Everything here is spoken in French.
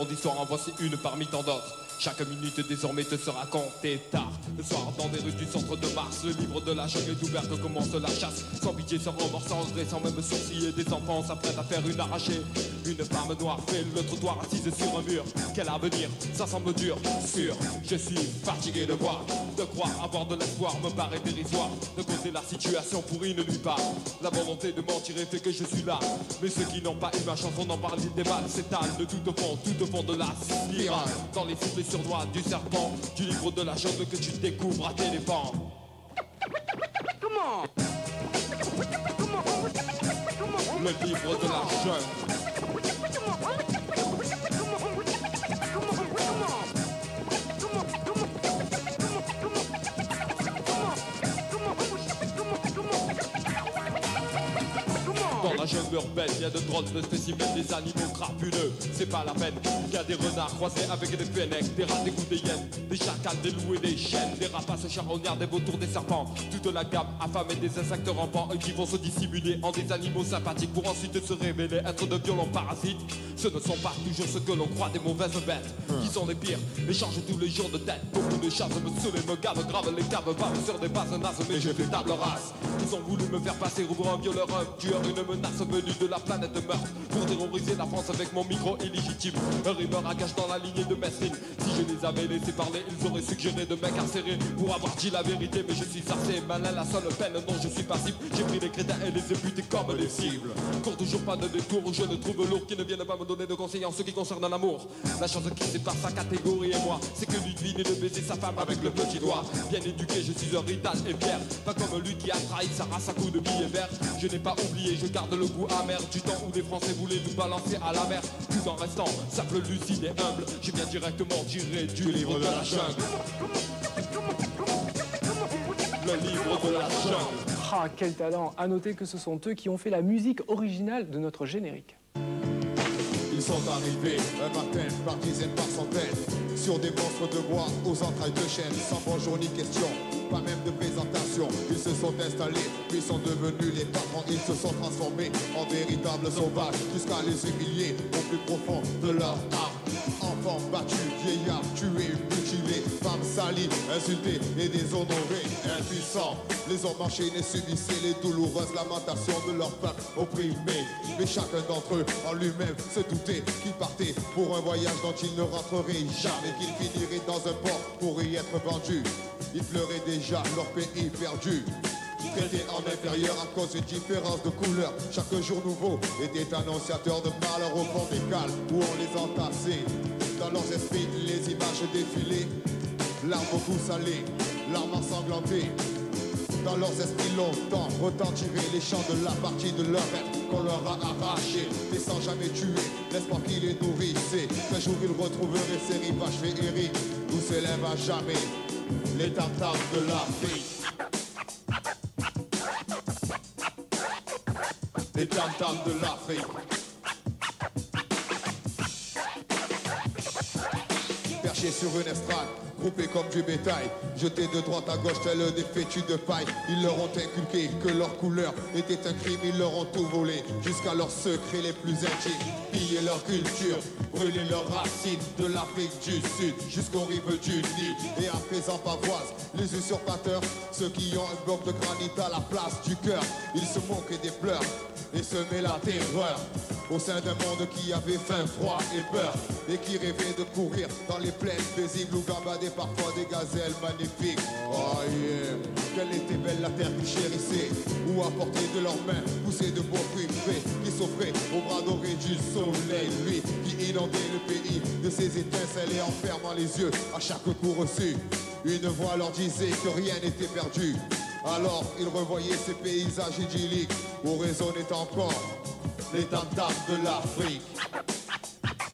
D'histoire en voici une parmi tant d'autres. Chaque minute désormais te sera comptée tard. Le soir dans des rues du centre de Mars, le livre de la jungle est ouvert, commence la chasse. Sans pitié, sans remords, sans regret, sans même sourciller. Des enfants s'apprêtent à faire une arrachée. Une femme noire fait le trottoir assise sur un mur. Quel avenir, ça semble dur, sûr. Je suis fatigué de voir, de croire, avoir de l'espoir me paraît dérisoire. De côté la situation pourrie ne lui pas. La volonté de mentir fait que je suis là. Mais ceux qui n'ont pas eu ma chance, on en parle, des balles s'étalent de tout au fond de la spirale. Dans les souffles sur doigts du serpent, du livre de la jungle que tu découvres à tes dépens. Comment? Le livre de la jungle. Dans la jungle urbaine, il y a de drôles de spécimens, des animaux crapuleux. C'est pas la peine, il y a des renards croisés avec des fennecs, des rats, des goûts, des hyènes, des chacals, des loups et des chiennes, des rapaces charognards, des vautours, des serpents. Toute la gamme affamée des insectes rampants qui vont se dissimuler en des animaux sympathiques pour ensuite se révéler être de violents parasites. Ce ne sont pas toujours ce que l'on croit, des mauvaises bêtes qui sont les pires et changent tous les jours de tête. Beaucoup de chasses me saoulent et me gavent, grave les caves, bavent sur des bases nasses, mais je fais table rase. Ils ont voulu me faire passer pour un violeur, un tueur, une menace venue de la planète meurtre pour terroriser la France avec mon micro illégitime. Un rimeur à gage dans la lignée de Messine. Si je les avais laissés parler, ils auraient suggéré de m'incarcérer pour avoir dit la vérité, mais je suis assez malin, la seule peine dont je suis passible. J'ai pris les crétins et les ai butés comme les cibles. Cours toujours pas de détour où je ne trouve lourd qui ne viennent pas me donner de conseils en ce qui concerne l'amour. La chose qui sépare sa catégorie et moi, c'est que lui devine de baiser sa femme avec le petit doigt. Bien éduqué, je suis un rital et fier, pas comme lui qui a trahi sa race à coups de billets verts. Je n'ai pas oublié, je garde le goût amer du temps où les Français voulaient nous balancer à la mer. Tout en restant simple, lucide et humble, je viens directement tirer du livre de la jungle. Le livre de la jungle. Ah, quel talent! À noter que ce sont eux qui ont fait la musique originale de notre générique. Ils sont arrivés un matin par dizaines, par centaines, sur des monstres de bois aux entrailles de chêne, sans bonjour ni question, pas même de présentation. Ils se sont installés, puis sont devenus les patrons. Ils se sont transformés en véritables sauvages, jusqu'à les humilier au plus profond de leur âme. Enfants battus, vieillards tués, mutilés, femmes salies, insultées et déshonorées, impuissants. Les hommes enchaînés subissaient les douloureuses lamentations de leur peuple opprimé. Mais chacun d'entre eux en lui-même se doutait qu'ils partaient pour un voyage dont ils ne rentreraient jamais, qu'ils finiraient dans un port pour y être vendus. Ils pleuraient déjà leur pays perdu, traités en inférieur à cause d'une différence de couleur. Chaque jour nouveau était annonciateur de malheur au fond des cales où on les entassait. Dans leurs esprits, les images défilaient, larmes au goût salé, larmes ensanglantées. Dans leurs esprits longtemps retentiraient les chants de la partie de leur être qu'on leur a arraché, mais sans jamais tuer l'espoir qui les nourrissait. Un jour ils retrouveraient ces rivages féeriques où s'élèvent à jamais les tartares de l'Afrique. Les tartares de l'Afrique. Perchés sur une estrade, groupés comme du bétail, jetés de droite à gauche tel des fétus de paille. Ils leur ont inculqué que leur couleur était un crime, ils leur ont tout volé, jusqu'à leurs secrets les plus intimes. Piller leur culture, brûler leurs racines, de l'Afrique du Sud jusqu'aux rives du Nil. Et à présent pavoisent les usurpateurs, ceux qui ont un bloc de granit à la place du cœur. Ils se moquaient des pleurs et semaient la terreur au sein d'un monde qui avait faim, froid et peur, et qui rêvait de courir dans les plaines paisibles où gambadaient parfois des gazelles magnifiques. Oh yeah, quelle était belle la terre qu'ils chérissaient, où à portée de leurs mains poussaient de beaux fruits frais qui s'offraient au bras doré du soleil. Lui qui inondait le pays de ses étincelles et en fermant les yeux à chaque coup reçu, une voix leur disait que rien n'était perdu. Alors ils revoyaient ces paysages idylliques où résonnaient encore les tam-tams de l'Afrique.